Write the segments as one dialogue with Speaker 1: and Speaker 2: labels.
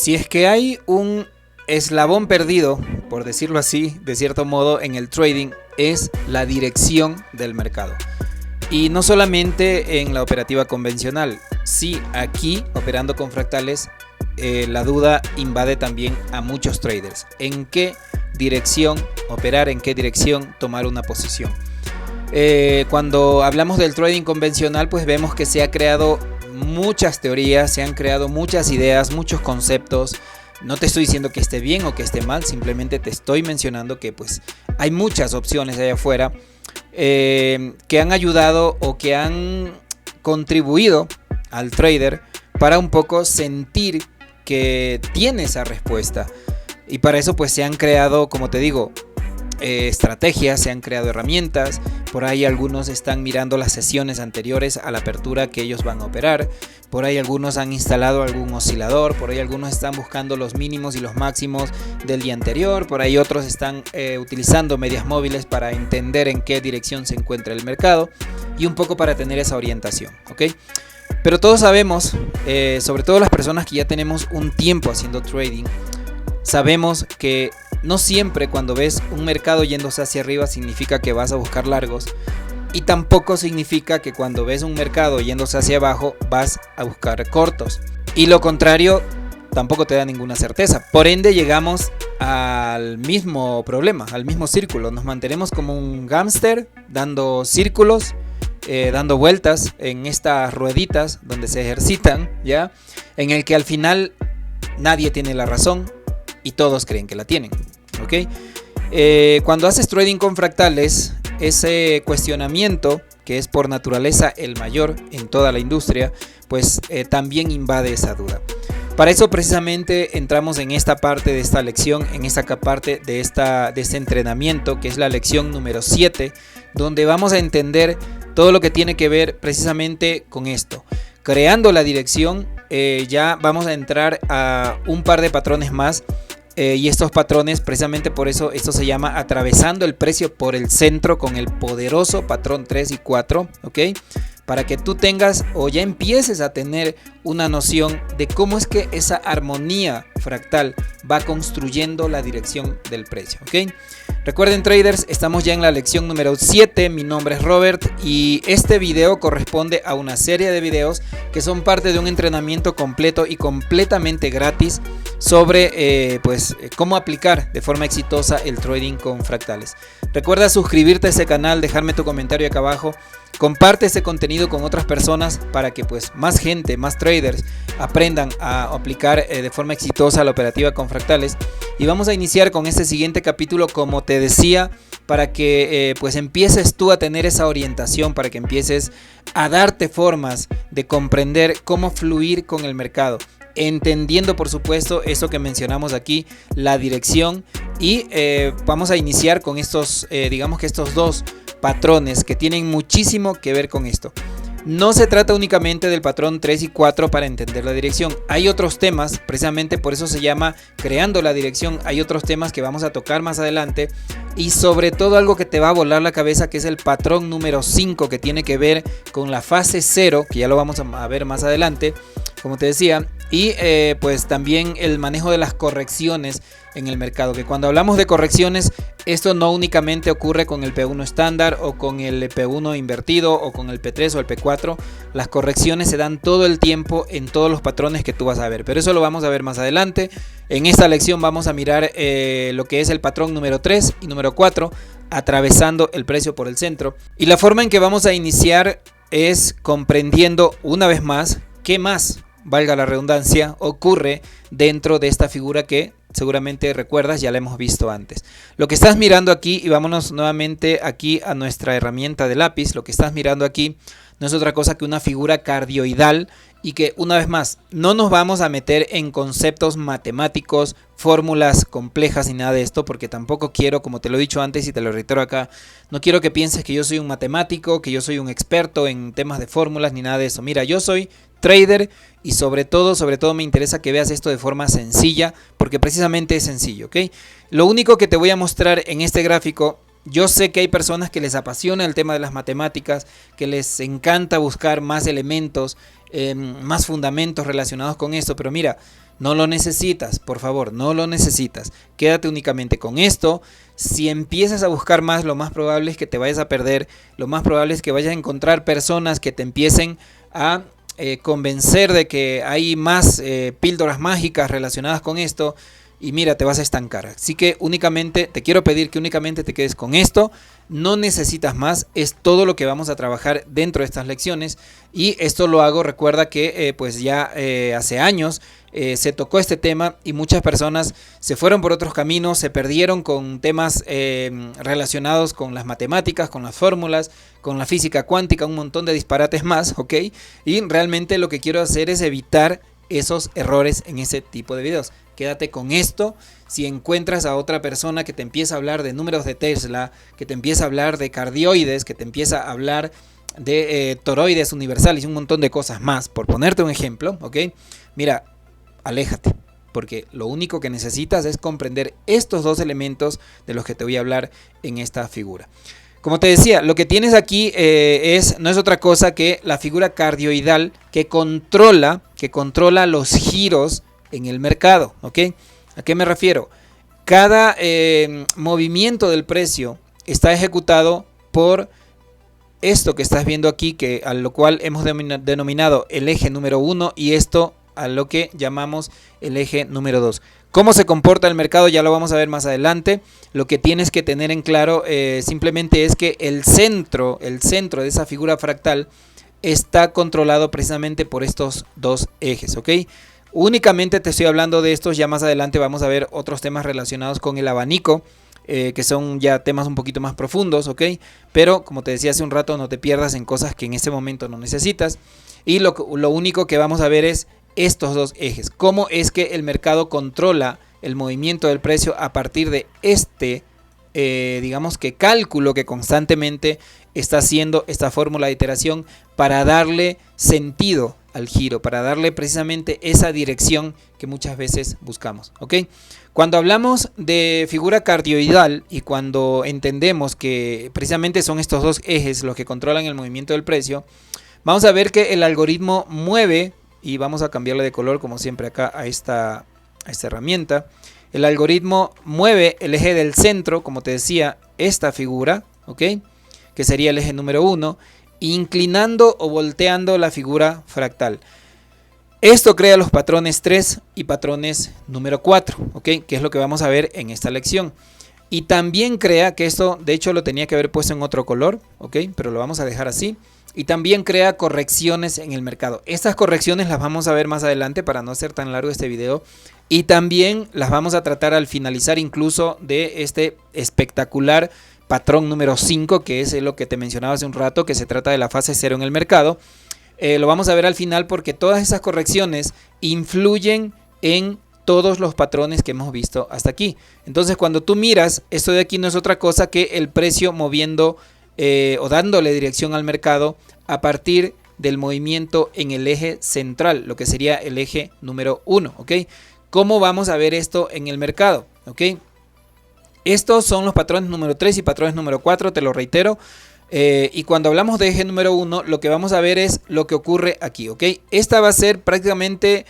Speaker 1: Si es que hay un eslabón perdido, por decirlo así, de cierto modo, en el trading, es la dirección del mercado. Y no solamente en la operativa convencional. Sí, aquí, operando con fractales, la duda invade también a muchos traders. ¿En qué dirección operar? ¿En qué dirección tomar una posición? Cuando hablamos del trading convencional, pues vemos que se ha creado muchas teorías, se han creado muchas ideas, muchos conceptos. No te estoy diciendo que esté bien o que esté mal, simplemente te estoy mencionando que pues hay muchas opciones allá afuera que han ayudado o que han contribuido al trader para un poco sentir que tiene esa respuesta. Y para eso pues se han creado, como te digo, estrategias, se han creado herramientas. Por ahí algunos están mirando las sesiones anteriores a la apertura que ellos van a operar. Por ahí algunos han instalado algún oscilador. Por ahí algunos están buscando los mínimos y los máximos del día anterior. Por ahí otros están utilizando medias móviles para entender en qué dirección se encuentra el mercado y un poco para tener esa orientación, ¿ok? Pero todos sabemos, sobre todo las personas que ya tenemos un tiempo haciendo trading, sabemos que no siempre cuando ves un mercado yéndose hacia arriba significa que vas a buscar largos, y tampoco significa que cuando ves un mercado yéndose hacia abajo vas a buscar cortos, y lo contrario tampoco te da ninguna certeza. Por ende llegamos al mismo problema, al mismo círculo. Nos mantenemos como un hámster dando círculos, dando vueltas en estas rueditas donde se ejercitan, ¿ya? En el que al final nadie tiene la razón y todos creen que la tienen, ¿ok? Cuando haces trading con fractales, ese cuestionamiento, que es por naturaleza el mayor en toda la industria, pues también invade esa duda. Para eso precisamente entramos en esta parte de esta lección, en esta parte de este entrenamiento, que es la lección número 7, donde vamos a entender todo lo que tiene que ver precisamente con esto. Creando la dirección, ya vamos a entrar a un par de patrones más. Y estos patrones, precisamente por eso, esto se llama atravesando el precio por el centro con el poderoso patrón 3 y 4, ¿ok? Para que tú tengas o ya empieces a tener una noción de cómo es que esa armonía fractal va construyendo la dirección del precio, ¿ok? Recuerden, traders, estamos ya en la lección número 7, mi nombre es Robert y este video corresponde a una serie de videos que son parte de un entrenamiento completo y completamente gratis sobre cómo aplicar de forma exitosa el trading con fractales. Recuerda suscribirte a este canal, dejarme tu comentario acá abajo, comparte este contenido con otras personas para que pues más gente, más traders aprendan a aplicar de forma exitosa la operativa con fractales. Y vamos a iniciar con este siguiente capítulo, como te decía, para que pues empieces tú a tener esa orientación, para que empieces a darte formas de comprender cómo fluir con el mercado, entendiendo por supuesto eso que mencionamos aquí, la dirección. Y vamos a iniciar con estos, digamos que estos dos patrones que tienen muchísimo que ver con esto. No se trata únicamente del patrón 3 y 4 para entender la dirección. Hay otros temas, precisamente por eso se llama creando la dirección. Hay otros temas que vamos a tocar más adelante. Y sobre todo algo que te va a volar la cabeza, que es el patrón número 5, que tiene que ver con la fase 0, que ya lo vamos a ver más adelante, como te decía. Y pues también el manejo de las correcciones en el mercado, que cuando hablamos de correcciones, esto no únicamente ocurre con el P1 estándar o con el P1 invertido o con el P3 o el P4. Las correcciones se dan todo el tiempo en todos los patrones que tú vas a ver, pero eso lo vamos a ver más adelante. En esta lección vamos a mirar lo que es el patrón número 3 y número 4, atravesando el precio por el centro. Y la forma en que vamos a iniciar es comprendiendo una vez más qué más, valga la redundancia, ocurre dentro de esta figura que seguramente recuerdas, ya la hemos visto antes. Lo que estás mirando aquí, y vámonos nuevamente aquí a nuestra herramienta de lápiz, lo que estás mirando aquí no es otra cosa que una figura cardioidal, y que una vez más no nos vamos a meter en conceptos matemáticos, fórmulas complejas ni nada de esto, porque tampoco quiero, como te lo he dicho antes y te lo reitero acá, no quiero que pienses que yo soy un matemático, que yo soy un experto en temas de fórmulas ni nada de eso. Mira, yo soy trader y sobre todo me interesa que veas esto de forma sencilla, porque precisamente es sencillo, ¿ok? Lo único que te voy a mostrar en este gráfico, yo sé que hay personas que les apasiona el tema de las matemáticas, que les encanta buscar más elementos más fundamentos relacionados con esto, pero mira, no lo necesitas, por favor, no lo necesitas. Quédate únicamente con esto. Si empiezas a buscar más, lo más probable es que te vayas a perder, lo más probable es que vayas a encontrar personas que te empiecen a convencer de que hay más píldoras mágicas relacionadas con esto. Y mira, te vas a estancar. Así que únicamente, te quiero pedir que únicamente te quedes con esto. No necesitas más. Es todo lo que vamos a trabajar dentro de estas lecciones. Y esto lo hago, recuerda que pues ya hace años se tocó este tema y muchas personas se fueron por otros caminos, se perdieron con temas relacionados con las matemáticas, con las fórmulas, con la física cuántica, un montón de disparates más, ¿ok? Y realmente lo que quiero hacer es evitar esos errores en ese tipo de videos. Quédate con esto. Si encuentras a otra persona que te empieza a hablar de números de Tesla, que te empieza a hablar de cardioides, que te empieza a hablar de toroides universales y un montón de cosas más, por ponerte un ejemplo, ¿ok? Mira, aléjate, porque lo único que necesitas es comprender estos dos elementos de los que te voy a hablar en esta figura. Como te decía, lo que tienes aquí no es otra cosa que la figura cardioidal que controla los giros en el mercado, ¿ok? ¿A qué me refiero? Cada movimiento del precio está ejecutado por esto que estás viendo aquí, a lo cual hemos denominado el eje número 1 y esto a lo que llamamos el eje número 2. ¿Cómo se comporta el mercado? Ya lo vamos a ver más adelante. Lo que tienes que tener en claro simplemente es que el centro de esa figura fractal está controlado precisamente por estos dos ejes, ¿ok? Únicamente te estoy hablando de estos, ya más adelante vamos a ver otros temas relacionados con el abanico, que son ya temas un poquito más profundos, ¿ok? Pero como te decía hace un rato, no te pierdas en cosas que en este momento no necesitas. Y lo único que vamos a ver es estos dos ejes. Cómo es que el mercado controla el movimiento del precio a partir de digamos que cálculo que constantemente está haciendo esta fórmula de iteración para darle sentido al giro, para darle precisamente esa dirección que muchas veces buscamos, ¿ok? Cuando hablamos de figura cardioidal y cuando entendemos que precisamente son estos dos ejes los que controlan el movimiento del precio, vamos a ver que el algoritmo mueve, y vamos a cambiarle de color como siempre acá a esta herramienta. El algoritmo mueve el eje del centro, como te decía, esta figura, ¿ok? Que sería el eje número 1, inclinando o volteando la figura fractal. Esto crea los patrones 3 y patrones número 4, ¿ok? Que es lo que vamos a ver en esta lección. Y también crea, que esto de hecho lo tenía que haber puesto en otro color, ¿ok? Pero lo vamos a dejar así. Y también crea correcciones en el mercado. Estas correcciones las vamos a ver más adelante para no hacer tan largo este video. Y también las vamos a tratar al finalizar incluso de este espectacular patrón número 5, que es lo que te mencionaba hace un rato, que se trata de la fase 0 en el mercado. Lo vamos a ver al final porque todas esas correcciones influyen en todos los patrones que hemos visto hasta aquí. Entonces cuando tú miras, esto de aquí no es otra cosa que el precio moviendo o dándole dirección al mercado a partir del movimiento en el eje central, lo que sería el eje número 1, ¿ok? ¿Cómo vamos a ver esto en el mercado? ¿Ok? Estos son los patrones número 3 y patrones número 4, te lo reitero. Y cuando hablamos de eje número 1, lo que vamos a ver es lo que ocurre aquí, ¿ok? Esta va a ser prácticamente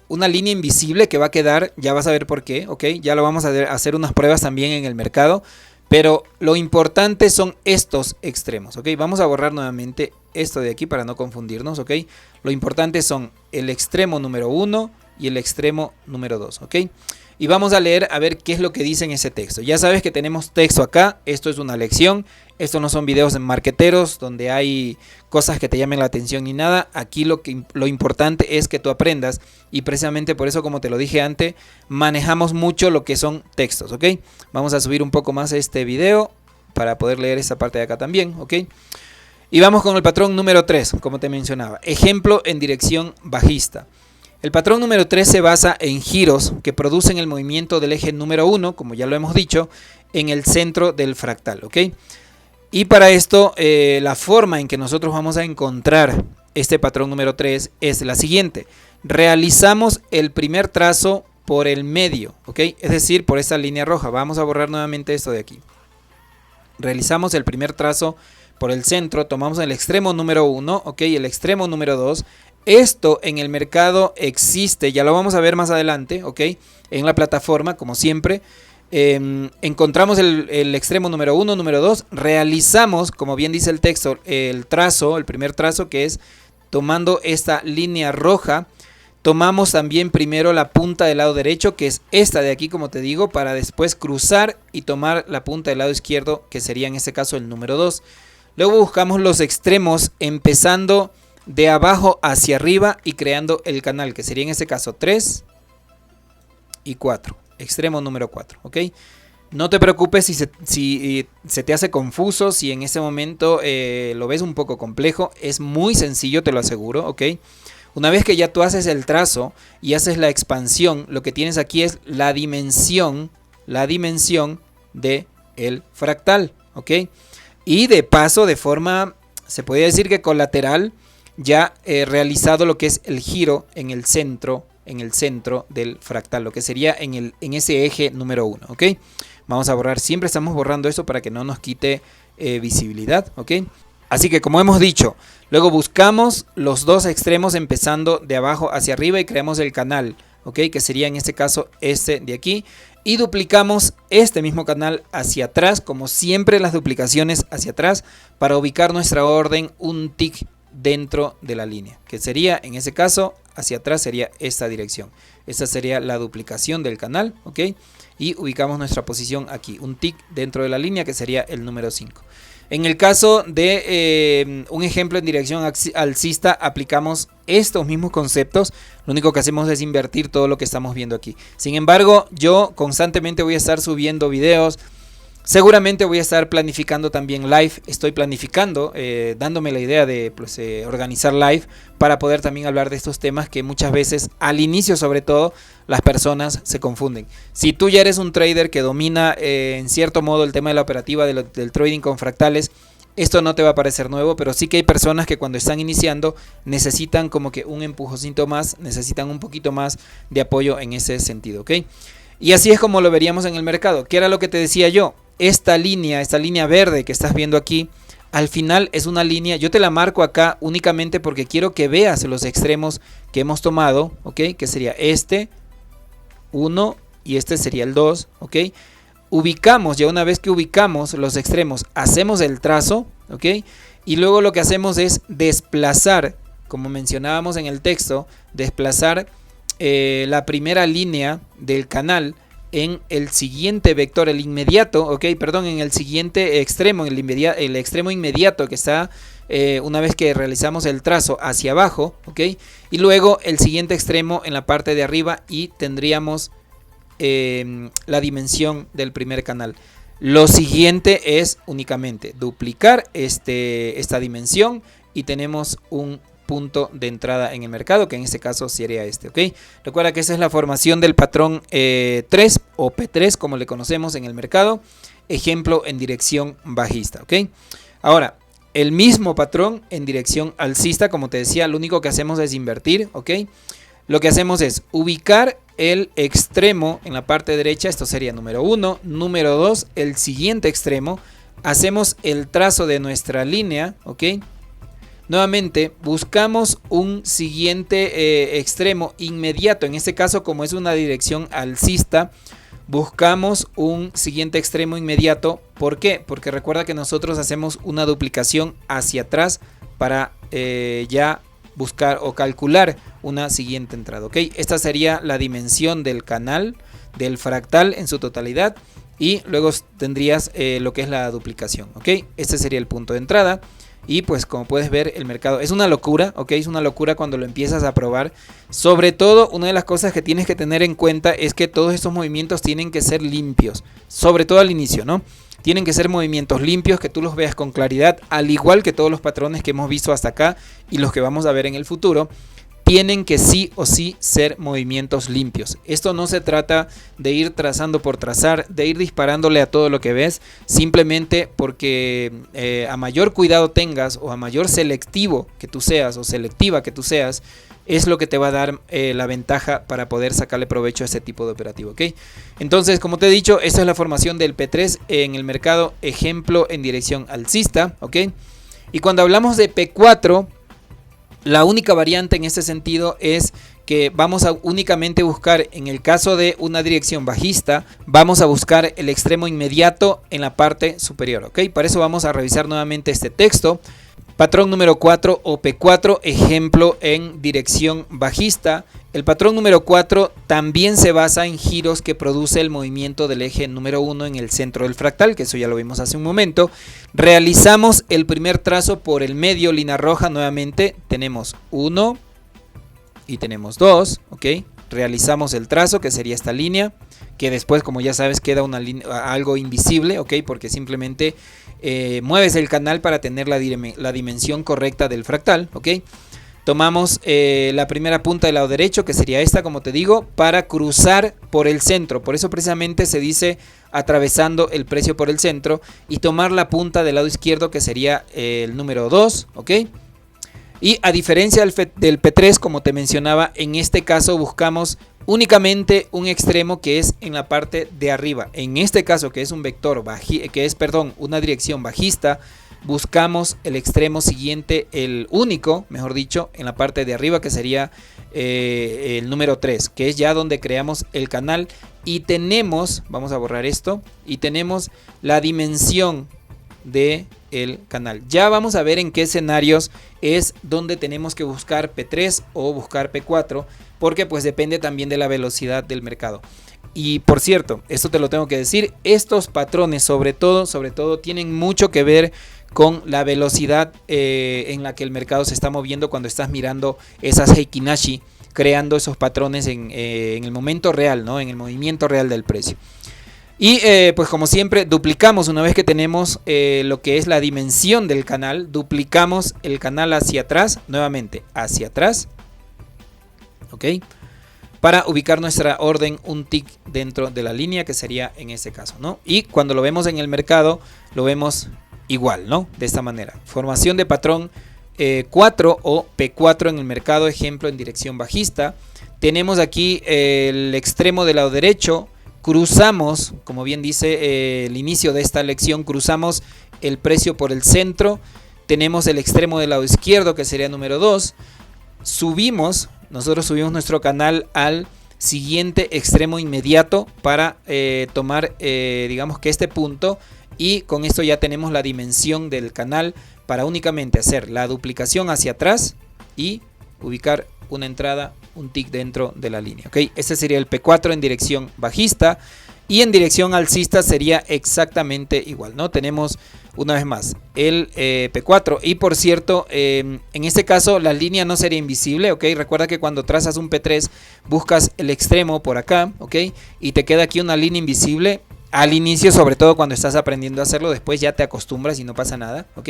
Speaker 1: una línea invisible que va a quedar, ya vas a ver por qué, ¿ok? Ya lo vamos a hacer unas pruebas también en el mercado. Pero lo importante son estos extremos, ¿ok? Vamos a borrar nuevamente esto de aquí para no confundirnos, ¿ok? Lo importante son el extremo número 1 y el extremo número 2, ¿ok? Y vamos a leer a ver qué es lo que dice en ese texto. Ya sabes que tenemos texto acá, esto es una lección, estos no son videos marqueteros donde hay cosas que te llamen la atención ni nada. Aquí lo importante es que tú aprendas y precisamente por eso, como te lo dije antes, manejamos mucho lo que son textos, ¿ok? Vamos a subir un poco más este video para poder leer esta parte de acá también, ¿ok? Y vamos con el patrón número 3, como te mencionaba, ejemplo en dirección bajista. El patrón número 3 se basa en giros que producen el movimiento del eje número 1, como ya lo hemos dicho, en el centro del fractal, ¿ok? Y para esto, la forma en que nosotros vamos a encontrar este patrón número 3 es la siguiente. Realizamos el primer trazo por el medio, ¿ok? Es decir, por esta línea roja. Vamos a borrar nuevamente esto de aquí. Realizamos el primer trazo por el centro, tomamos el extremo número 1, ok, el extremo número 2. Esto en el mercado existe, ya lo vamos a ver más adelante, ok, en la plataforma, como siempre. Encontramos el extremo número 1, número 2, realizamos, como bien dice el texto, el trazo, el primer trazo, que es tomando esta línea roja. Tomamos también primero la punta del lado derecho, que es esta de aquí, como te digo, para después cruzar y tomar la punta del lado izquierdo, que sería en este caso el número 2. Luego buscamos los extremos, empezando de abajo hacia arriba y creando el canal, que sería en este caso 3 y 4. Extremo número 4, ¿ok? No te preocupes si se te hace confuso, si en ese momento lo ves un poco complejo. Es muy sencillo, te lo aseguro, ¿ok? Una vez que ya tú haces el trazo y haces la expansión, lo que tienes aquí es la dimensión de el fractal, ¿ok? Y de paso, de forma, se podría decir que colateral, ya he realizado lo que es el giro en el centro del fractal, lo que sería en ese eje número 1, ¿ok? Vamos a borrar, siempre estamos borrando esto para que no nos quite visibilidad, ¿ok? Así que como hemos dicho, luego buscamos los dos extremos empezando de abajo hacia arriba y creamos el canal, ¿ok? Que sería en este caso este de aquí. Y duplicamos este mismo canal hacia atrás, como siempre las duplicaciones hacia atrás, para ubicar nuestra orden un tick dentro de la línea, que sería en ese caso hacia atrás sería esta dirección. Esta sería la duplicación del canal, ¿ok? Y ubicamos nuestra posición aquí, un tick dentro de la línea, que sería el número 5. En el caso de un ejemplo en dirección alcista, aplicamos estos mismos conceptos. Lo único que hacemos es invertir todo lo que estamos viendo aquí. Sin embargo, yo constantemente voy a estar subiendo videos. Seguramente voy a estar planificando también live. Estoy planificando, dándome la idea de organizar live para poder también hablar de estos temas que muchas veces, al inicio sobre todo, las personas se confunden. Si tú ya eres un trader que domina en cierto modo el tema de la operativa del trading con fractales, esto no te va a parecer nuevo, pero sí que hay personas que cuando están iniciando necesitan como que un empujoncito más, necesitan un poquito más de apoyo en ese sentido, ¿ok? Y así es como lo veríamos en el mercado. ¿Qué era lo que te decía yo? Esta línea verde que estás viendo aquí, al final es una línea, yo te la marco acá únicamente porque quiero que veas los extremos que hemos tomado, ¿ok? Que sería este 1 y este sería el 2, ¿ok? Ubicamos, ya una vez que ubicamos los extremos, hacemos el trazo, ¿ok? Y luego lo que hacemos es desplazar, como mencionábamos en el texto, desplazar la primera línea del canal en el siguiente vector, el inmediato, ok, perdón, en el siguiente extremo, el extremo inmediato que está una vez que realizamos el trazo hacia abajo, ok, y luego el siguiente extremo en la parte de arriba y tendríamos la dimensión del primer canal. Lo siguiente es únicamente duplicar esta dimensión y tenemos un punto de entrada en el mercado, que en este caso sería este, ¿ok? Recuerda que esa es la formación del patrón 3 o P3, como le conocemos en el mercado. Ejemplo en dirección bajista, ¿ok? Ahora, el mismo patrón en dirección alcista, como te decía, lo único que hacemos es invertir, ¿ok? Lo que hacemos es ubicar el extremo en la parte derecha, esto sería número 1, número 2, el siguiente extremo, hacemos el trazo de nuestra línea, ¿ok? Nuevamente buscamos un siguiente extremo inmediato, en este caso como es una dirección alcista, buscamos un siguiente extremo inmediato. ¿Por qué? Porque recuerda que nosotros hacemos una duplicación hacia atrás para ya buscar o calcular una siguiente entrada, ¿ok? Esta sería la dimensión del canal, del fractal en su totalidad, y luego tendrías lo que es la duplicación, ¿ok? Este sería el punto de entrada. Y pues como puedes ver, el mercado es una locura, ¿ok? Es una locura cuando lo empiezas a probar. Sobre todo, una de las cosas que tienes que tener en cuenta es que todos estos movimientos tienen que ser limpios. Sobre todo al inicio, ¿no? Tienen que ser movimientos limpios, que tú los veas con claridad, al igual que todos los patrones que hemos visto hasta acá y los que vamos a ver en el futuro. tienen que sí o sí ser movimientos limpios. Esto no se trata de ir trazando por trazar, de ir disparándole a todo lo que ves, simplemente porque a mayor cuidado tengas o a mayor selectivo que tú seas o selectiva que tú seas, es lo que te va a dar la ventaja para poder sacarle provecho a ese tipo de operativo, ¿ok? Entonces, como te he dicho, esta es la formación del P3 en el mercado, ejemplo en dirección alcista, ¿ok? Y cuando hablamos de P4, la única variante en este sentido es que vamos a únicamente buscar, en el caso de una dirección bajista, vamos a buscar el extremo inmediato en la parte superior, ¿ok? Para eso vamos a revisar nuevamente este texto. Patrón número 4 o P4, ejemplo en dirección bajista. El patrón número 4 también se basa en giros que produce el movimiento del eje número 1 en el centro del fractal, que eso ya lo vimos hace un momento. Realizamos el primer trazo por el medio, línea roja, nuevamente tenemos 1 y tenemos 2, ¿ok? Realizamos el trazo, que sería esta línea, que después, como ya sabes, queda una algo invisible, ¿ok? Porque simplemente mueves el canal para tener la dimensión correcta del fractal, ¿ok? Tomamos la primera punta del lado derecho, que sería esta, como te digo, para cruzar por el centro. Por eso precisamente se dice atravesando el precio por el centro, y tomar la punta del lado izquierdo, que sería el número 2, ¿ok? Y a diferencia del P3, como te mencionaba, en este caso buscamos únicamente un extremo que es en la parte de arriba. En este caso, que es un vector una dirección bajista, buscamos el extremo siguiente, el único, mejor dicho, en la parte de arriba, que sería el número 3, que es ya donde creamos el canal. Y tenemos, vamos a borrar esto, y tenemos la dimensión de el canal. Ya vamos a ver en qué escenarios es donde tenemos que buscar P3 o buscar P4, porque pues depende también de la velocidad del mercado. Y por cierto, esto te lo tengo que decir, estos patrones sobre todo tienen mucho que ver con la velocidad en la que el mercado se está moviendo cuando estás mirando esas Heikin Ashi, creando esos patrones en el momento real, ¿no? En el movimiento real del precio. Y pues como siempre, duplicamos una vez que tenemos lo que es la dimensión del canal, duplicamos el canal hacia atrás, nuevamente hacia atrás, ¿ok? Para ubicar nuestra orden un tick dentro de la línea, que sería en este caso, ¿no? Y cuando lo vemos en el mercado, lo vemos igual, ¿no? De esta manera. Formación de patrón 4 o P4 en el mercado, ejemplo en dirección bajista. Tenemos aquí el extremo del lado derecho. Cruzamos, como bien dice el inicio de esta lección, cruzamos el precio por el centro. Tenemos el extremo del lado izquierdo, que sería número 2. Nosotros subimos nuestro canal al siguiente extremo inmediato para tomar, digamos que este punto. Y con esto ya tenemos la dimensión del canal para únicamente hacer la duplicación hacia atrás y ubicar una entrada, un tick dentro de la línea, ¿ok? Este sería el P4 en dirección bajista, y en dirección alcista sería exactamente igual, ¿no? Tenemos una vez más el P4, y por cierto, en este caso la línea no sería invisible, ¿ok? Recuerda que cuando trazas un P3 buscas el extremo por acá, ¿ok? Y te queda aquí una línea invisible al inicio, sobre todo cuando estás aprendiendo a hacerlo. Después ya te acostumbras y no pasa nada, ¿ok?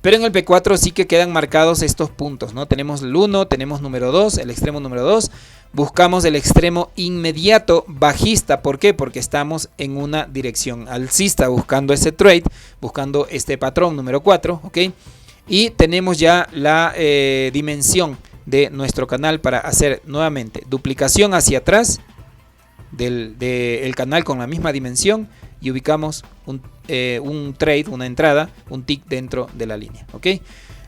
Speaker 1: Pero en el P4 sí que quedan marcados estos puntos, ¿no? Tenemos el 1, tenemos número 2, el extremo número 2. Buscamos el extremo inmediato bajista. ¿Por qué? Porque estamos en una dirección alcista, buscando ese trade, buscando este patrón número 4, ¿ok? Y tenemos ya la dimensión de nuestro canal para hacer nuevamente duplicación hacia atrás del canal con la misma dimensión, y ubicamos un trade, una entrada, un tick dentro de la línea, ¿ok?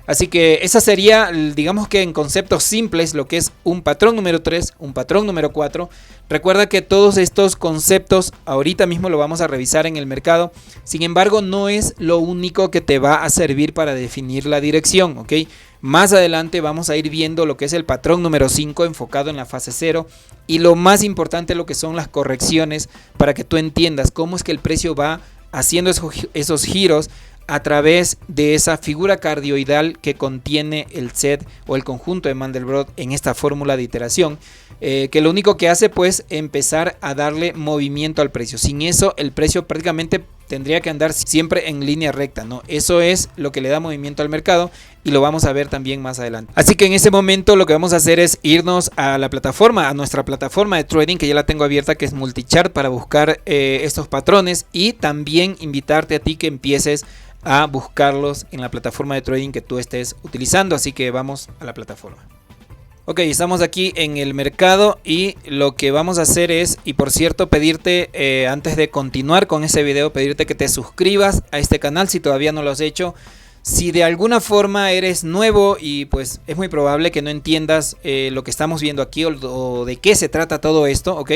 Speaker 1: Así que esa sería, digamos que en conceptos simples, lo que es un patrón número 3, un patrón número 4. Recuerda que todos estos conceptos ahorita mismo lo vamos a revisar en el mercado. Sin embargo, no es lo único que te va a servir para definir la dirección, ¿ok? Más adelante vamos a ir viendo lo que es el patrón número 5 enfocado en la fase 0. Y lo más importante, lo que son las correcciones, para que tú entiendas cómo es que el precio va haciendo esos giros a través de esa figura cardioidal que contiene el set o el conjunto de Mandelbrot en esta fórmula de iteración. que lo único que hace pues empezar a darle movimiento al precio. Sin eso el precio prácticamente tendría que andar siempre en línea recta, ¿no? Eso es lo que le da movimiento al mercado y lo vamos a ver también más adelante. Así que en ese momento lo que vamos a hacer es irnos a la plataforma, a nuestra plataforma de trading, que ya la tengo abierta, que es Multichart, para buscar estos patrones, y también invitarte a ti que empieces a buscarlos en la plataforma de trading que tú estés utilizando. Así que vamos a la plataforma. Ok, estamos aquí en el mercado y lo que vamos a hacer es, y por cierto, pedirte antes de continuar con este video, pedirte que te suscribas a este canal si todavía no lo has hecho. Si de alguna forma eres nuevo y pues es muy probable que no entiendas lo que estamos viendo aquí o de qué se trata todo esto, ok,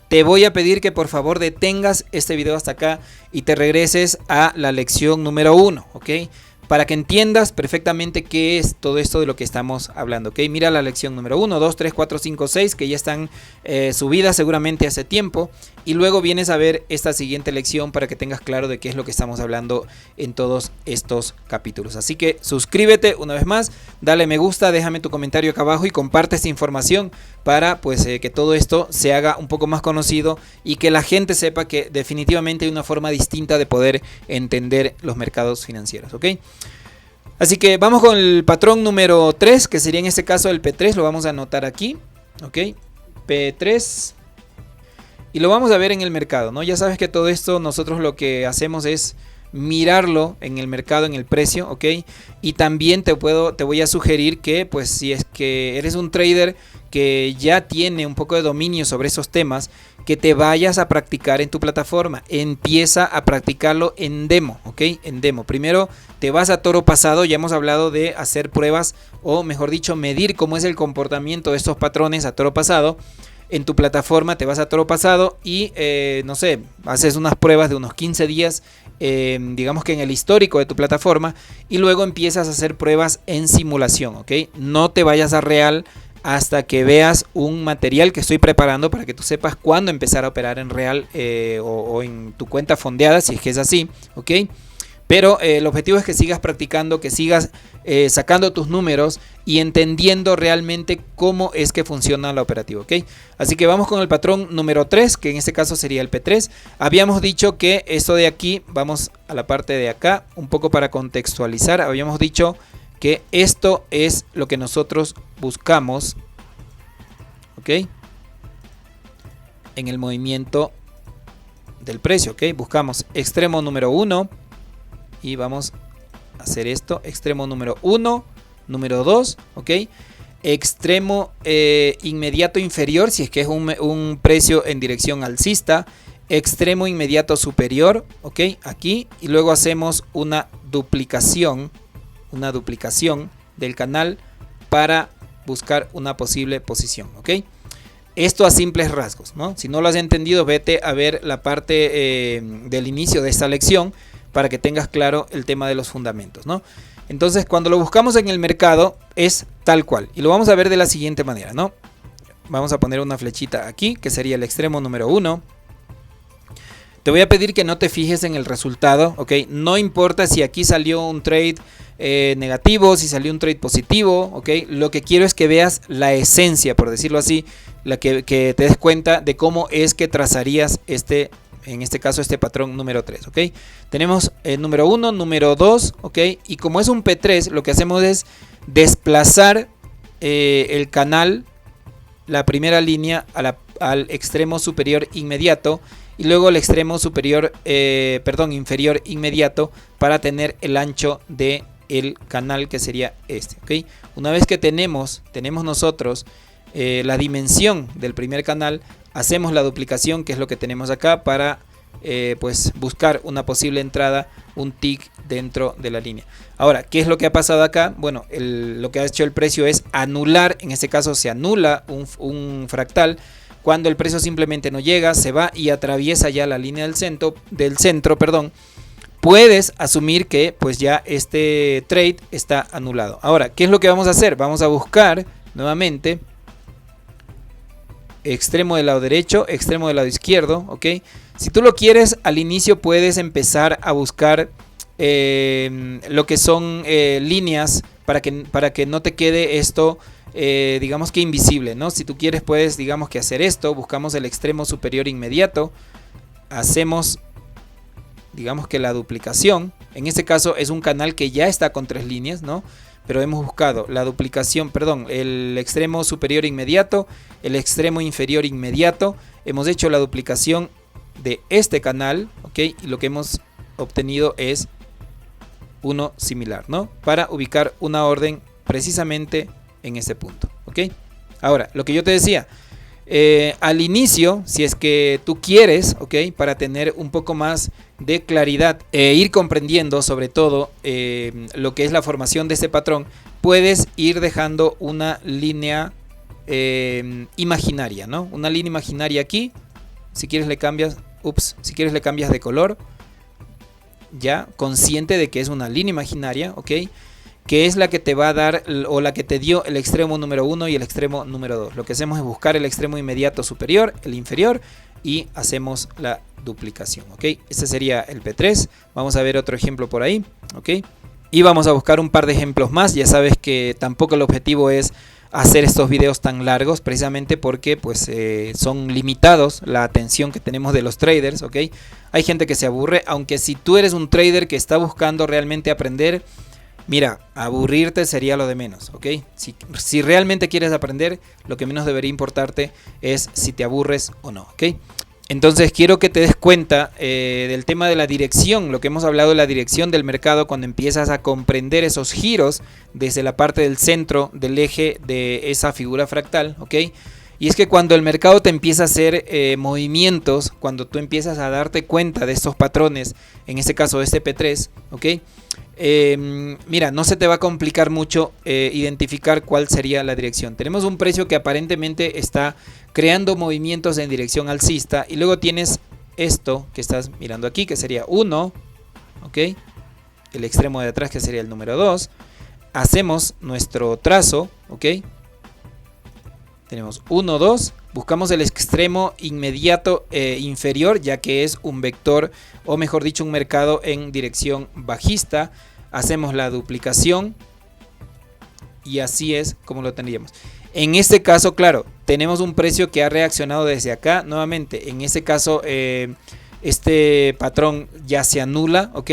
Speaker 1: te voy a pedir que por favor detengas este video hasta acá y te regreses a la lección número 1, ok. Para que entiendas perfectamente qué es todo esto de lo que estamos hablando, ¿ok? Mira la lección número 1, 2, 3, 4, 5, 6, que ya están subidas seguramente hace tiempo. Y luego vienes a ver esta siguiente lección para que tengas claro de qué es lo que estamos hablando en todos estos capítulos. Así que suscríbete una vez más, dale me gusta, déjame tu comentario acá abajo y comparte esta información para pues que todo esto se haga un poco más conocido y que la gente sepa que definitivamente hay una forma distinta de poder entender los mercados financieros, ¿ok? Así que vamos con el patrón número 3, que sería en este caso el P3, lo vamos a anotar aquí, ¿ok? P3, y lo vamos a ver en el mercado, ¿no? Ya sabes que todo esto nosotros lo que hacemos es mirarlo en el mercado, en el precio, ¿ok? Y también te voy a sugerir que pues si es que eres un trader que ya tiene un poco de dominio sobre esos temas, que te vayas a practicar en tu plataforma. Empieza a practicarlo en demo, ¿ok? En demo. Primero te vas a toro pasado, ya hemos hablado de hacer pruebas, o mejor dicho, medir cómo es el comportamiento de estos patrones a toro pasado. En tu plataforma te vas a toro pasado y no sé, haces unas pruebas de unos 15 días, digamos que en el histórico de tu plataforma, y luego empiezas a hacer pruebas en simulación, ¿ok? No te vayas a real hasta que veas un material que estoy preparando para que tú sepas cuándo empezar a operar en real o en tu cuenta fondeada, si es que es así, ¿ok? Pero el objetivo es que sigas practicando, que sigas sacando tus números y entendiendo realmente cómo es que funciona la operativa, ¿ok? Así que vamos con el patrón número 3, que en este caso sería el P3. Habíamos dicho que esto de aquí, vamos a la parte de acá, un poco para contextualizar, habíamos dicho que esto es lo que nosotros buscamos, ¿ok? En el movimiento del precio, ¿ok? Buscamos extremo número 1 y vamos a hacer esto, extremo número 1, número 2, ¿ok? Extremo inmediato inferior, si es que es un precio en dirección alcista, extremo inmediato superior, ¿ok? Aquí, y luego hacemos una duplicación del canal para buscar una posible posición, ¿ok? Esto a simples rasgos, ¿no? Si no lo has entendido, vete a ver la parte del inicio de esta lección para que tengas claro el tema de los fundamentos, ¿no? Entonces, cuando lo buscamos en el mercado es tal cual, y lo vamos a ver de la siguiente manera, ¿no? Vamos a poner una flechita aquí, que sería el extremo número 1. Te voy a pedir que no te fijes en el resultado, ¿ok? No importa si aquí salió un trade negativo, si salió un trade positivo, ¿ok? Lo que quiero es que veas la esencia, por decirlo así, que te des cuenta de cómo es que trazarías en este caso este patrón número 3, ¿ok? Tenemos el número 1, número 2, ¿ok? Y como es un P3, lo que hacemos es desplazar el canal, la primera línea al extremo superior inmediato, y luego el extremo superior, inferior inmediato, para tener el ancho de el canal, que sería este, ¿ok? Una vez que tenemos nosotros la dimensión del primer canal, hacemos la duplicación, que es lo que tenemos acá, para pues buscar una posible entrada, un tick dentro de la línea. Ahora, ¿qué es lo que ha pasado acá? Bueno, lo que ha hecho el precio es anular, en este caso se anula un fractal, cuando el precio simplemente no llega, se va y atraviesa ya la línea del centro, puedes asumir que pues ya este trade está anulado. Ahora, ¿qué es lo que vamos a hacer? Vamos a buscar nuevamente extremo del lado derecho, extremo del lado izquierdo, ¿ok? Si tú lo quieres, al inicio puedes empezar a buscar lo que son líneas para que no te quede esto digamos que invisible, ¿no? Si tú quieres puedes, digamos que hacer esto, buscamos el extremo superior inmediato, hacemos, digamos que la duplicación. En este caso es un canal que ya está con 3 líneas, ¿no? Pero hemos buscado la duplicación, perdón, el extremo superior inmediato, el extremo inferior inmediato. Hemos hecho la duplicación de este canal, ¿ok? Y lo que hemos obtenido es uno similar, ¿no? Para ubicar una orden precisamente en ese punto, ¿ok? Ahora, lo que yo te decía, al inicio, si es que tú quieres, ¿ok? Para tener un poco más de claridad e ir comprendiendo sobre todo lo que es la formación de este patrón, puedes ir dejando una línea imaginaria, ¿no? Una línea imaginaria aquí. Si quieres le cambias, si quieres le cambias de color, ya consciente de que es una línea imaginaria, ¿ok? Que es la que te va a dar o la que te dio el extremo número 1 y el extremo número 2. Lo que hacemos es buscar el extremo inmediato superior, el inferior, y hacemos la duplicación, ¿ok? Este sería el P3. Vamos a ver otro ejemplo por ahí, ¿ok? Y vamos a buscar un par de ejemplos más. Ya sabes que tampoco el objetivo es hacer estos videos tan largos, precisamente porque pues son limitados la atención que tenemos de los traders, ¿ok? Hay gente que se aburre, aunque si tú eres un trader que está buscando realmente aprender, mira, aburrirte sería lo de menos, ¿ok? Si realmente quieres aprender, lo que menos debería importarte es si te aburres o no, ¿ok? Entonces quiero que te des cuenta del tema de la dirección, lo que hemos hablado de la dirección del mercado cuando empiezas a comprender esos giros desde la parte del centro del eje de esa figura fractal, ¿ok? Y es que cuando el mercado te empieza a hacer movimientos, cuando tú empiezas a darte cuenta de estos patrones, en este caso este P3, ¿ok? Mira, no se te va a complicar mucho identificar cuál sería la dirección. Tenemos un precio que aparentemente está creando movimientos en dirección alcista, y luego tienes esto que estás mirando aquí, que sería 1, ¿ok? El extremo de atrás, que sería el número 2. Hacemos nuestro trazo, ¿ok? Tenemos 1, 2, buscamos el extremo inmediato inferior, ya que es un vector, o mejor dicho, un mercado en dirección bajista. Hacemos la duplicación y así es como lo tendríamos. En este caso, claro, tenemos un precio que ha reaccionado desde acá. Nuevamente, en este caso, este patrón ya se anula, ¿ok?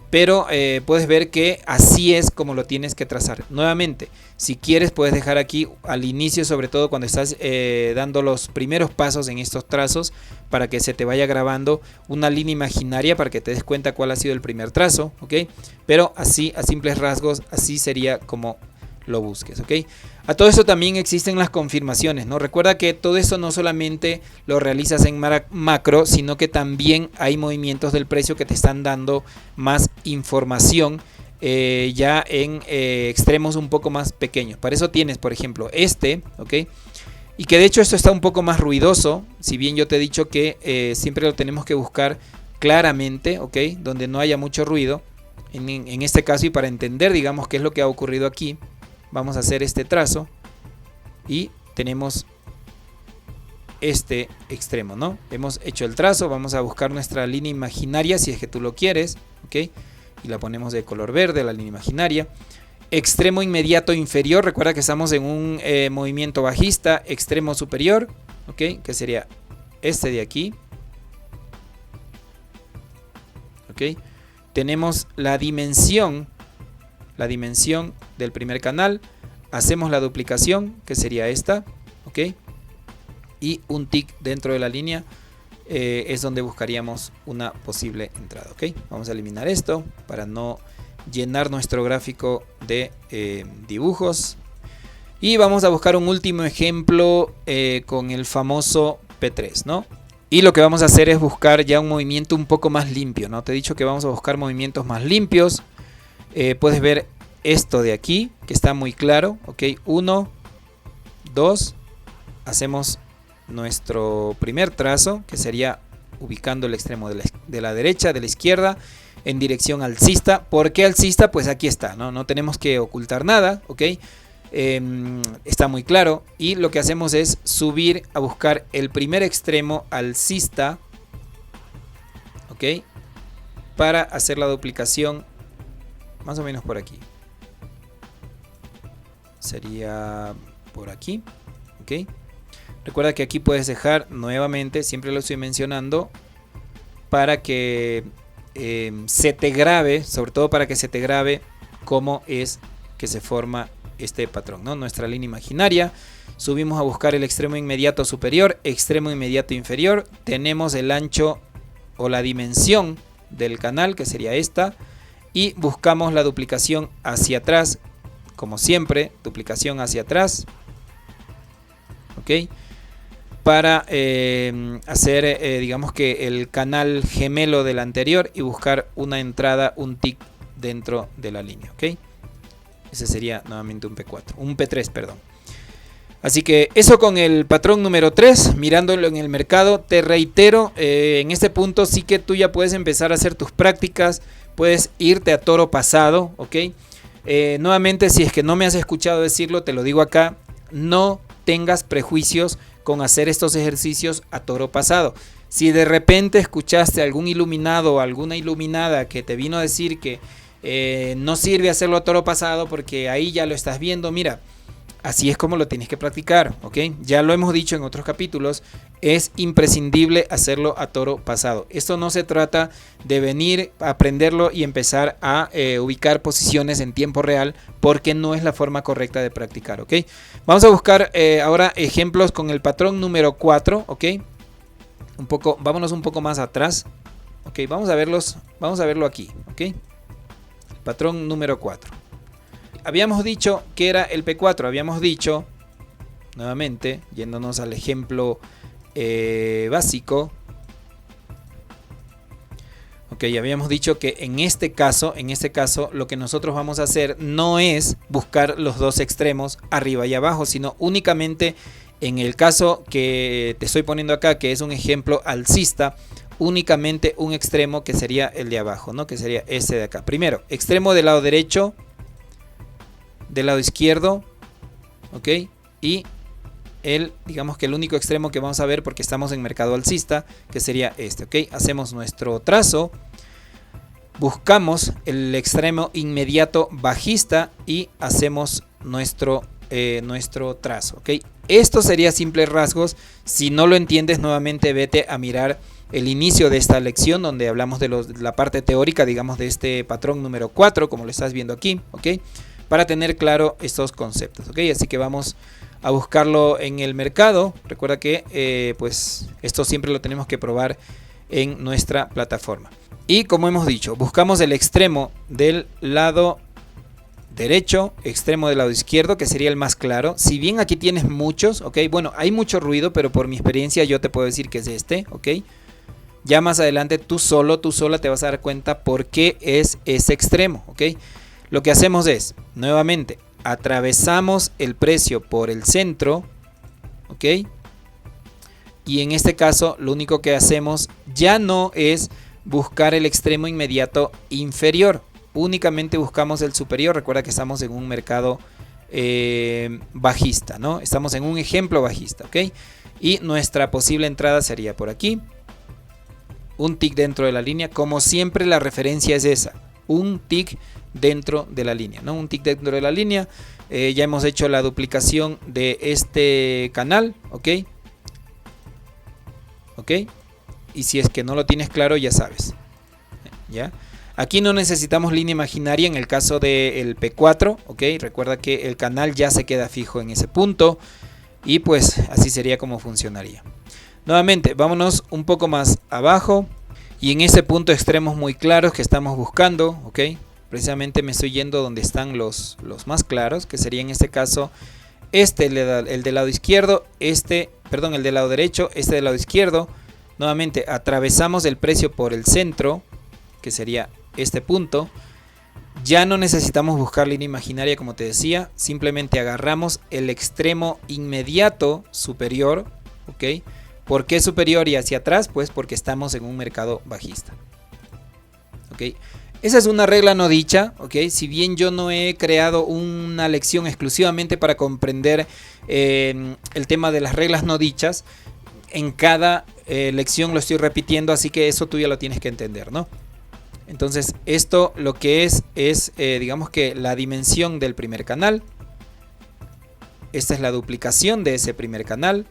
Speaker 1: Pero puedes ver que así es como lo tienes que trazar. Nuevamente, si quieres puedes dejar aquí al inicio, sobre todo cuando estás dando los primeros pasos en estos trazos, para que se te vaya grabando una línea imaginaria para que te des cuenta cuál ha sido el primer trazo, ¿ok? Pero así, a simples rasgos, así sería como lo busques, ¿ok? A todo esto también existen las confirmaciones, ¿no? Recuerda que todo esto no solamente lo realizas en macro, sino que también hay movimientos del precio que te están dando más información ya en extremos un poco más pequeños. Para eso tienes, por ejemplo, este, ¿ok? Y que de hecho esto está un poco más ruidoso, si bien yo te he dicho que siempre lo tenemos que buscar claramente, ¿ok? Donde no haya mucho ruido. En este caso, y para entender, digamos, qué es lo que ha ocurrido aquí, vamos a hacer este trazo y tenemos este extremo, ¿no? Hemos hecho el trazo, vamos a buscar nuestra línea imaginaria si es que tú lo quieres, ¿ok? Y la ponemos de color verde, la línea imaginaria. Extremo inmediato inferior, recuerda que estamos en un movimiento bajista. Extremo superior, ¿ok? Que sería este de aquí, ¿ok? Tenemos la dimensión del primer canal, hacemos la duplicación, que sería esta, ¿ok? Y un tick dentro de la línea es donde buscaríamos una posible entrada, ¿ok? Vamos a eliminar esto para no llenar nuestro gráfico de dibujos. Y vamos a buscar un último ejemplo con el famoso P3, ¿no? Y lo que vamos a hacer es buscar ya un movimiento un poco más limpio, ¿no? Te he dicho que vamos a buscar movimientos más limpios. Puedes ver esto de aquí, que está muy claro, ¿ok? 1, 2, hacemos nuestro primer trazo, que sería ubicando el extremo de la derecha, de la izquierda, en dirección alcista. ¿Por qué alcista? Pues aquí está, ¿no? No tenemos que ocultar nada, ¿ok? Está muy claro. Y lo que hacemos es subir a buscar el primer extremo alcista, ¿ok? Para hacer la duplicación más o menos por aquí. Sería por aquí, ¿ok? Recuerda que aquí puedes dejar nuevamente, siempre lo estoy mencionando, para que se te grabe, sobre todo para que se te grabe cómo es que se forma este patrón, ¿no? Nuestra línea imaginaria. Subimos a buscar el extremo inmediato superior, extremo inmediato inferior. Tenemos el ancho o la dimensión del canal, que sería esta. Y buscamos la duplicación hacia atrás, como siempre, duplicación hacia atrás. ¿Ok? Para hacer, digamos que el canal gemelo del anterior y buscar una entrada, un tick dentro de la línea. ¿Ok? Ese sería nuevamente un P4, un P3, perdón. Así que eso con el patrón número 3, mirándolo en el mercado. Te reitero, en este punto sí que tú ya puedes empezar a hacer tus prácticas, puedes irte a toro pasado, ¿ok? Nuevamente, si es que no me has escuchado decirlo, te lo digo acá, no tengas prejuicios con hacer estos ejercicios a toro pasado. Si de repente escuchaste algún iluminado o alguna iluminada que te vino a decir que no sirve hacerlo a toro pasado porque ahí ya lo estás viendo, mira, así es como lo tienes que practicar, ¿ok? Ya lo hemos dicho en otros capítulos, es imprescindible hacerlo a toro pasado. Esto no se trata de venir a aprenderlo y empezar a ubicar posiciones en tiempo real, porque no es la forma correcta de practicar, ¿ok? Vamos a buscar ahora ejemplos con el patrón número 4, ¿ok? Vámonos un poco más atrás, ¿ok? Vamos a verlo aquí, ¿ok? Patrón número 4. Habíamos dicho que era el P4, habíamos dicho, nuevamente, yéndonos al ejemplo básico, ok, habíamos dicho que en este caso, lo que nosotros vamos a hacer no es buscar los dos extremos arriba y abajo, sino únicamente en el caso que te estoy poniendo acá, que es un ejemplo alcista, únicamente un extremo que sería el de abajo, ¿no? Que sería este de acá. Primero, extremo del lado derecho, del lado izquierdo, ok, y digamos que el único extremo que vamos a ver porque estamos en mercado alcista, que sería este, ok. Hacemos nuestro trazo, buscamos el extremo inmediato bajista y hacemos nuestro trazo, ok. Esto sería simples rasgos. Si no lo entiendes, nuevamente vete a mirar el inicio de esta lección donde hablamos de la parte teórica, digamos, de este patrón número 4, como lo estás viendo aquí, ok, para tener claro estos conceptos, ok. Así que vamos a buscarlo en el mercado. Recuerda que pues esto siempre lo tenemos que probar en nuestra plataforma. Y como hemos dicho, buscamos el extremo del lado derecho, extremo del lado izquierdo, que sería el más claro. Si bien aquí tienes muchos, ok, bueno, hay mucho ruido, pero por mi experiencia yo te puedo decir que es este, ok. Ya más adelante tú sola te vas a dar cuenta por qué es ese extremo, ok. Lo que hacemos es, nuevamente, atravesamos el precio por el centro, ok. Y en este caso lo único que hacemos ya no es buscar el extremo inmediato inferior, únicamente buscamos el superior. Recuerda que estamos en un mercado bajista, ¿no? Estamos en un ejemplo bajista, ok. Y nuestra posible entrada sería por aquí, un tick dentro de la línea. Como siempre, la referencia es esa, un tick dentro de la línea, ¿no? Un tick dentro de la línea. Ya hemos hecho la duplicación de este canal, ok. Ok. Y si es que no lo tienes claro, ya sabes, ¿ya? Aquí no necesitamos línea imaginaria en el caso del P4, ok. Recuerda que el canal ya se queda fijo en ese punto y pues así sería como funcionaría. Nuevamente, vámonos un poco más abajo y en ese punto extremos muy claros que estamos buscando, ok. Precisamente me estoy yendo donde están los más claros, que sería en este caso el del lado izquierdo, el del lado derecho, este del lado izquierdo. Nuevamente atravesamos el precio por el centro, que sería este punto. Ya no necesitamos buscar línea imaginaria, como te decía, simplemente agarramos el extremo inmediato superior, ok. ¿Por qué superior y hacia atrás? Pues porque estamos en un mercado bajista, ok. Esa es una regla no dicha, ok. Si bien yo no he creado una lección exclusivamente para comprender el tema de las reglas no dichas, en cada lección lo estoy repitiendo, así que eso tú ya lo tienes que entender, ¿no? Entonces esto lo que es digamos que la dimensión del primer canal, esta es la duplicación de ese primer canal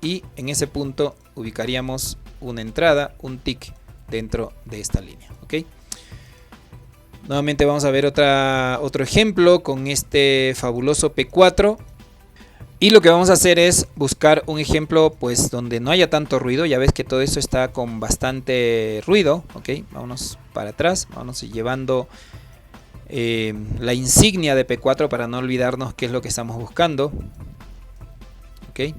Speaker 1: y en ese punto ubicaríamos una entrada, un tick dentro de esta línea, ¿ok? Nuevamente vamos a ver otro ejemplo con este fabuloso P4. Y lo que vamos a hacer es buscar un ejemplo pues donde no haya tanto ruido. Ya ves que todo esto está con bastante ruido, ¿ok? Vámonos para atrás, vámonos llevando la insignia de P4 para no olvidarnos qué es lo que estamos buscando, ¿ok?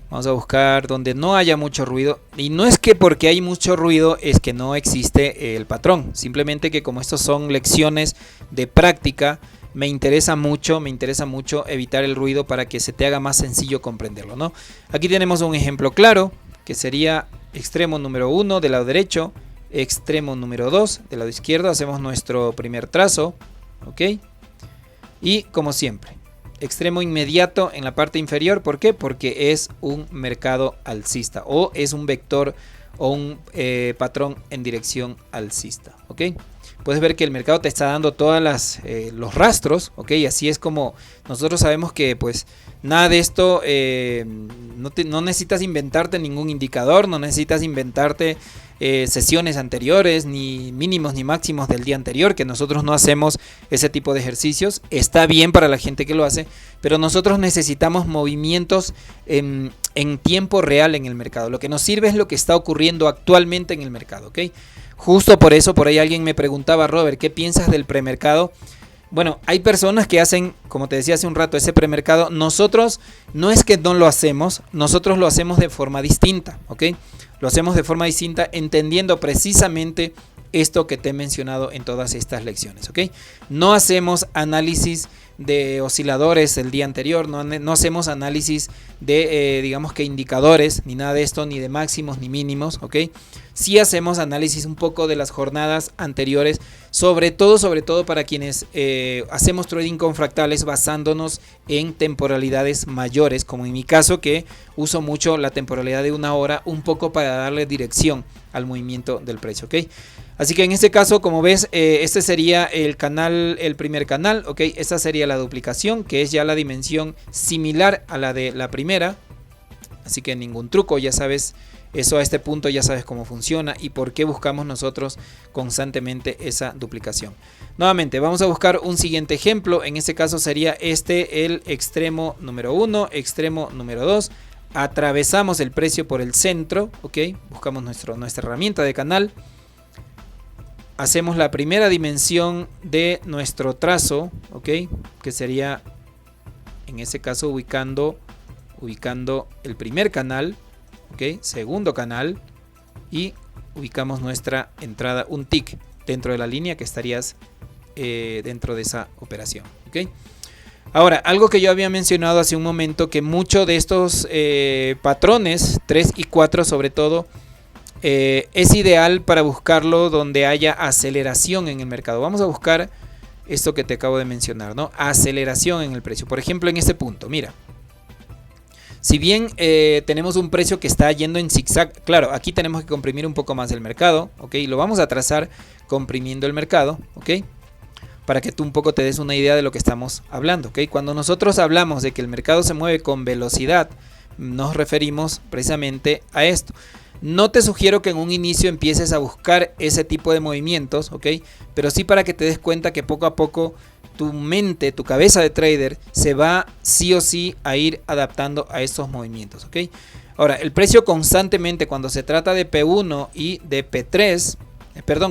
Speaker 1: Vamos a buscar donde no haya mucho ruido. Y no es que porque hay mucho ruido es que no existe el patrón. Simplemente que como estos son lecciones de práctica, me interesa mucho evitar el ruido para que se te haga más sencillo comprenderlo, ¿no? Aquí tenemos un ejemplo claro, que sería extremo número 1 del lado derecho, extremo número 2 del lado izquierdo. Hacemos nuestro primer trazo, ¿ok? Y como siempre, extremo inmediato en la parte inferior. ¿Por qué? Porque es un mercado alcista o es un vector o un patrón en dirección alcista, ¿ok? Puedes ver que el mercado te está dando todas los rastros, ¿ok? Y así es como nosotros sabemos que pues nada de esto, no necesitas inventarte ningún indicador, no necesitas inventarte sesiones anteriores, ni mínimos ni máximos del día anterior, que nosotros no hacemos ese tipo de ejercicios. Está bien para la gente que lo hace, pero nosotros necesitamos movimientos en tiempo real en el mercado. Lo que nos sirve es lo que está ocurriendo actualmente en el mercado, ¿ok? Justo por eso, por ahí alguien me preguntaba, Robert, ¿qué piensas del premercado? Bueno, hay personas que hacen, como te decía hace un rato, ese premercado. Nosotros no es que no lo hacemos, nosotros lo hacemos de forma distinta, ¿ok? Lo hacemos de forma distinta entendiendo precisamente esto que te he mencionado en todas estas lecciones, ¿ok? No hacemos análisis de osciladores el día anterior, no hacemos análisis de, digamos que indicadores, ni nada de esto, ni de máximos ni mínimos, ¿ok? Sí hacemos análisis un poco de las jornadas anteriores, sobre todo para quienes hacemos trading con fractales basándonos en temporalidades mayores, como en mi caso que uso mucho la temporalidad de una hora, un poco para darle dirección al movimiento del precio, ¿ok? Así que en este caso, como ves, este sería el primer canal, ¿ok? Esta sería la duplicación, que es ya la dimensión similar a la de la primera. Así que ningún truco, ya sabes, eso a este punto ya sabes cómo funciona y por qué buscamos nosotros constantemente esa duplicación. Nuevamente, vamos a buscar un siguiente ejemplo. En este caso sería el extremo número 1, extremo número 2. Atravesamos el precio por el centro, ¿ok? Buscamos nuestra herramienta de canal. Hacemos la primera dimensión de nuestro trazo, ¿ok? Que sería, en ese caso, ubicando el primer canal, ¿ok? Segundo canal, y ubicamos nuestra entrada, un tick dentro de la línea que estarías dentro de esa operación, ¿ok? Ahora, algo que yo había mencionado hace un momento, que muchos de estos patrones, 3 y 4 sobre todo, es ideal para buscarlo donde haya aceleración en el mercado. Vamos a buscar esto que te acabo de mencionar, ¿no? Aceleración en el precio. Por ejemplo, en este punto, mira. Si bien tenemos un precio que está yendo en zigzag, claro, aquí tenemos que comprimir un poco más el mercado, ¿ok? Lo vamos a trazar comprimiendo el mercado, ¿ok? Para que tú un poco te des una idea de lo que estamos hablando, ¿ok? Cuando nosotros hablamos de que el mercado se mueve con velocidad, nos referimos precisamente a esto. No te sugiero que en un inicio empieces a buscar ese tipo de movimientos, ¿ok? Pero sí para que te des cuenta que poco a poco tu mente, tu cabeza de trader se va sí o sí a ir adaptando a estos movimientos, ¿ok? Ahora, el precio constantemente cuando se trata de P1 y de P3,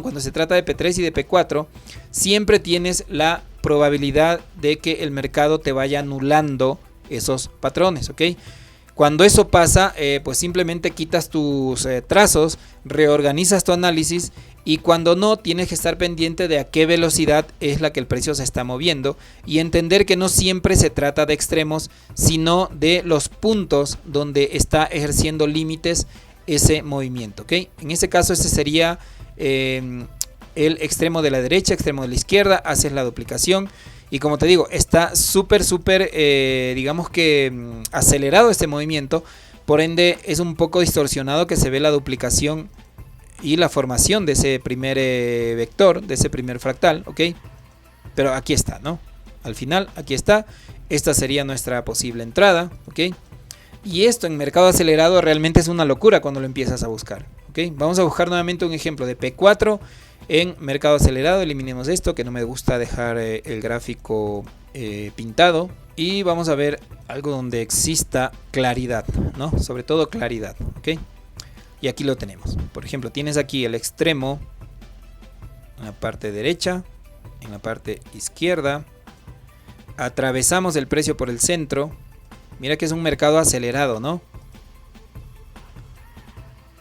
Speaker 1: cuando se trata de P3 y de P4, siempre tienes la probabilidad de que el mercado te vaya anulando esos patrones, ¿ok? Cuando eso pasa, pues simplemente quitas tus trazos, reorganizas tu análisis y cuando no, tienes que estar pendiente de a qué velocidad es la que el precio se está moviendo y entender que no siempre se trata de extremos, sino de los puntos donde está ejerciendo límites ese movimiento, ¿ok? En este caso, este sería el extremo de la derecha, extremo de la izquierda, haces la duplicación. Y como te digo, está súper, digamos que acelerado este movimiento. Por ende, es un poco distorsionado que se ve la duplicación y la formación de ese primer vector, de ese primer fractal, ¿ok? Pero aquí está, ¿no? al final, aquí está. Esta sería nuestra posible entrada, ¿ok? Y esto en mercado acelerado realmente es una locura cuando lo empiezas a buscar, ¿ok? Vamos a buscar nuevamente un ejemplo de P4 en mercado acelerado. Eliminemos esto, que no me gusta dejar el gráfico pintado. Y vamos a ver algo donde exista claridad, ¿no? Sobre todo claridad, ¿ok? Y aquí lo tenemos. Por ejemplo, tienes aquí el extremo en la parte derecha, en la parte izquierda. Atravesamos el precio por el centro. Mira que es un mercado acelerado, ¿no?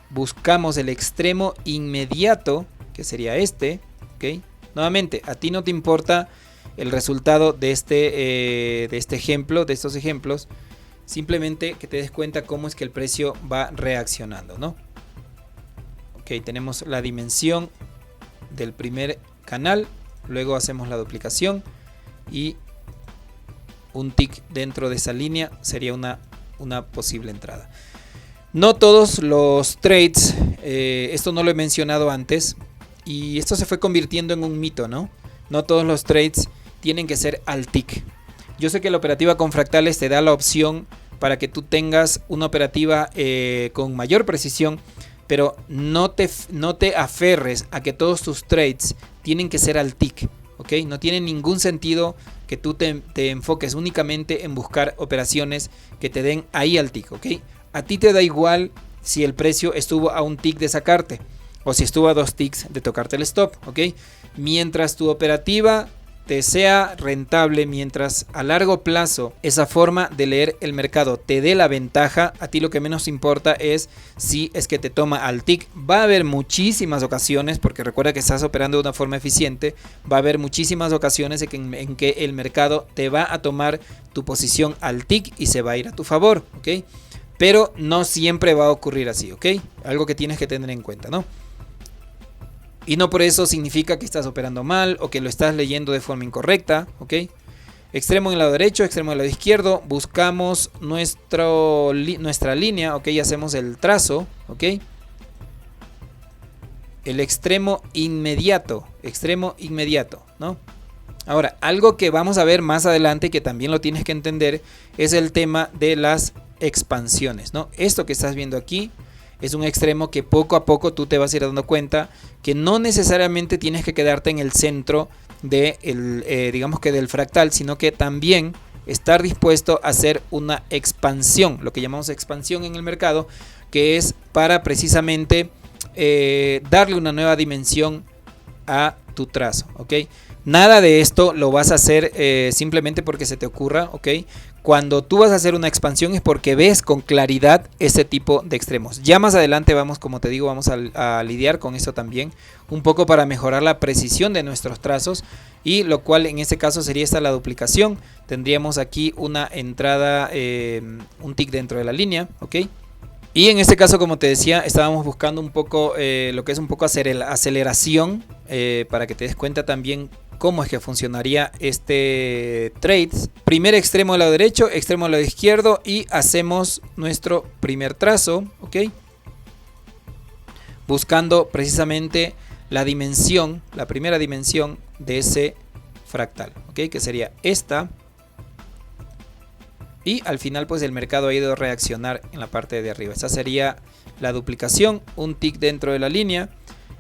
Speaker 1: Buscamos el extremo inmediato, que sería este, ¿ok? Nuevamente, a ti no te importa el resultado de este ejemplo, de estos ejemplos. Simplemente que te des cuenta cómo es que el precio va reaccionando, ¿no? Ok, tenemos la dimensión del primer canal. Luego hacemos la duplicación y un tick dentro de esa línea sería una posible entrada. No todos los trades, esto no lo he mencionado antes y esto se fue convirtiendo en un mito, ¿no? No todos los trades tienen que ser al tick. Yo sé que la operativa con fractales te da la opción para que tú tengas una operativa con mayor precisión, pero no te aferres a que todos tus trades tienen que ser al tick, ¿ok? No tiene ningún sentido que tú te enfoques únicamente en buscar operaciones que te den ahí al tick, ¿ok? A ti te da igual si el precio estuvo a un tick de sacarte o si estuvo a 2 ticks de tocarte el stop, ¿ok? Mientras tu operativa te sea rentable, mientras a largo plazo esa forma de leer el mercado te dé la ventaja, a ti lo que menos importa es si es que te toma al tick. Va a haber muchísimas ocasiones, porque recuerda que estás operando de una forma eficiente, va a haber muchísimas ocasiones en que el mercado te va a tomar tu posición al tick y se va a ir a tu favor, ¿ok? Pero no siempre va a ocurrir así, ¿ok? Algo que tienes que tener en cuenta, ¿no? Y no por eso significa que estás operando mal o que lo estás leyendo de forma incorrecta, ¿ok? Extremo en el lado derecho, extremo en el lado izquierdo. Buscamos nuestra línea, ¿ok? Y hacemos el trazo, ¿ok? El extremo inmediato, ¿no? Ahora, algo que vamos a ver más adelante, que también lo tienes que entender, es el tema de las expansiones, ¿no? Esto que estás viendo aquí es un extremo que poco a poco tú te vas a ir dando cuenta que no necesariamente tienes que quedarte en el centro digamos que del fractal, sino que también estar dispuesto a hacer una expansión, lo que llamamos expansión en el mercado, que es para precisamente darle una nueva dimensión a tu trazo, ¿ok? Nada de esto lo vas a hacer simplemente porque se te ocurra, ¿ok? Cuando tú vas a hacer una expansión es porque ves con claridad este tipo de extremos. Ya más adelante vamos, como te digo, vamos a lidiar con esto también, un poco para mejorar la precisión de nuestros trazos, y lo cual en este caso sería esta la duplicación. Tendríamos aquí una entrada, un tick dentro de la línea, ¿ok? Y en este caso, como te decía, estábamos buscando un poco lo que es un poco aceleración, para que te des cuenta también cómo es que funcionaría este trade. Primer extremo del lado derecho, extremo del lado izquierdo, y hacemos nuestro primer trazo, ¿ok? Buscando precisamente la dimensión, la primera dimensión de ese fractal, ¿ok? Que sería esta. Y al final pues el mercado ha ido a reaccionar en la parte de arriba. Esa sería la duplicación, un tick dentro de la línea.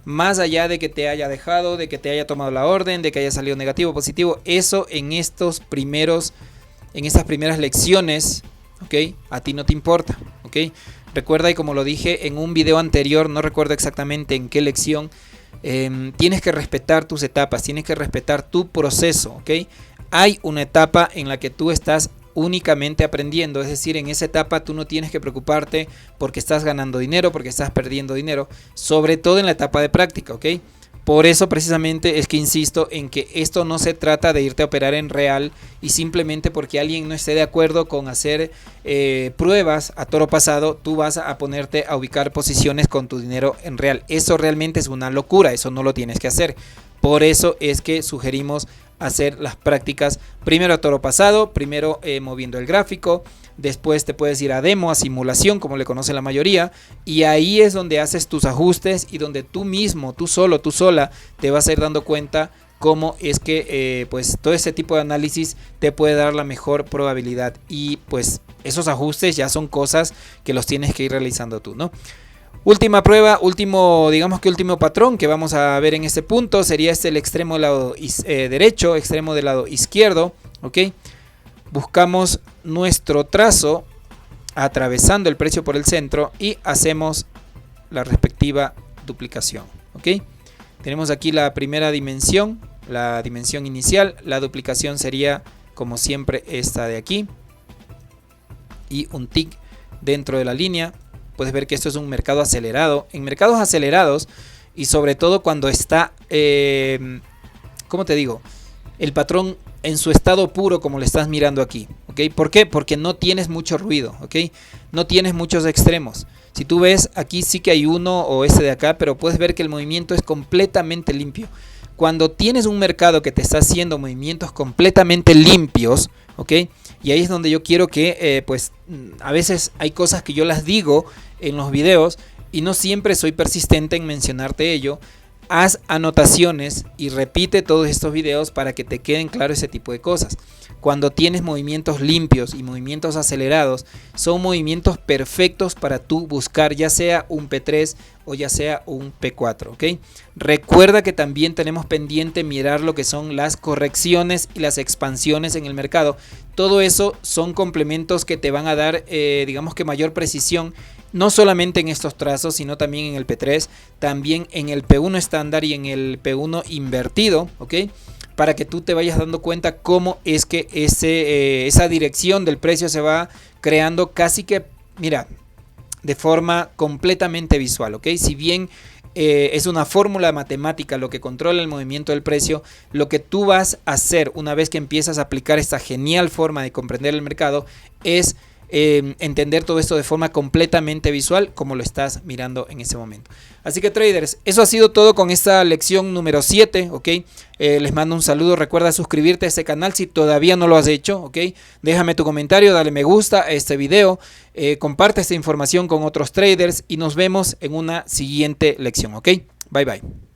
Speaker 1: Más allá de que te haya dejado, de que te haya tomado la orden, de que haya salido negativo o positivo, eso en estas primeras lecciones, ¿ok? A ti no te importa, ¿ok? Recuerda, y como lo dije en un video anterior, no recuerdo exactamente en qué lección, tienes que respetar tus etapas, tienes que respetar tu proceso, ¿ok? Hay una etapa en la que tú estás únicamente aprendiendo, es decir, en esa etapa tú no tienes que preocuparte porque estás ganando dinero, porque estás perdiendo dinero, sobre todo en la etapa de práctica, ¿ok? Por eso precisamente es que insisto en que esto no se trata de irte a operar en real y simplemente porque alguien no esté de acuerdo con hacer pruebas a toro pasado, tú vas a ponerte a ubicar posiciones con tu dinero en real. Eso realmente es una locura, eso no lo tienes que hacer. Por eso es que sugerimos hacer las prácticas primero a toro pasado, primero moviendo el gráfico, después te puedes ir a demo, a simulación, como le conoce la mayoría, y ahí es donde haces tus ajustes y donde tú mismo, tú solo, tú sola, te vas a ir dando cuenta cómo es que pues todo ese tipo de análisis te puede dar la mejor probabilidad, y pues esos ajustes ya son cosas que los tienes que ir realizando tú, ¿no? Última prueba, último patrón que vamos a ver en este punto sería el extremo del lado derecho, extremo del lado izquierdo, ¿ok? Buscamos nuestro trazo atravesando el precio por el centro y hacemos la respectiva duplicación, ¿ok? Tenemos aquí la primera dimensión, la dimensión inicial. La duplicación sería, como siempre, esta de aquí, y un tick dentro de la línea. Puedes ver que esto es un mercado acelerado. En mercados acelerados, y sobre todo cuando está, ¿cómo te digo? El patrón en su estado puro, como lo estás mirando aquí, ¿ok? ¿Por qué? Porque no tienes mucho ruido, ¿ok? No tienes muchos extremos. Si tú ves, aquí sí que hay uno, o este de acá, pero puedes ver que el movimiento es completamente limpio. Cuando tienes un mercado que te está haciendo movimientos completamente limpios, ¿ok? Y ahí es donde yo quiero que, pues, a veces hay cosas que yo las digo en los videos y no siempre soy persistente en mencionarte ello. Haz anotaciones y repite todos estos videos para que te queden claro ese tipo de cosas. Cuando tienes movimientos limpios y movimientos acelerados, son movimientos perfectos para tú buscar ya sea un P3 o ya sea un P4, ¿ok? Recuerda que también tenemos pendiente mirar lo que son las correcciones y las expansiones en el mercado. Todo eso son complementos que te van a dar, digamos que mayor precisión, no solamente en estos trazos, sino también en el P3, también en el P1 estándar y en el P1 invertido, ¿ok? Para que tú te vayas dando cuenta cómo es que esa dirección del precio se va creando casi que, mira, de forma completamente visual, ¿ok? Si bien es una fórmula matemática lo que controla el movimiento del precio, lo que tú vas a hacer una vez que empiezas a aplicar esta genial forma de comprender el mercado es entender todo esto de forma completamente visual, como lo estás mirando en ese momento. Así que traders, eso ha sido todo con esta lección número 7, ¿ok? Les mando un saludo. Recuerda suscribirte a este canal si todavía no lo has hecho, ¿ok? Déjame tu comentario, dale me gusta a este video, comparte esta información con otros traders y nos vemos en una siguiente lección, ¿ok? Bye bye.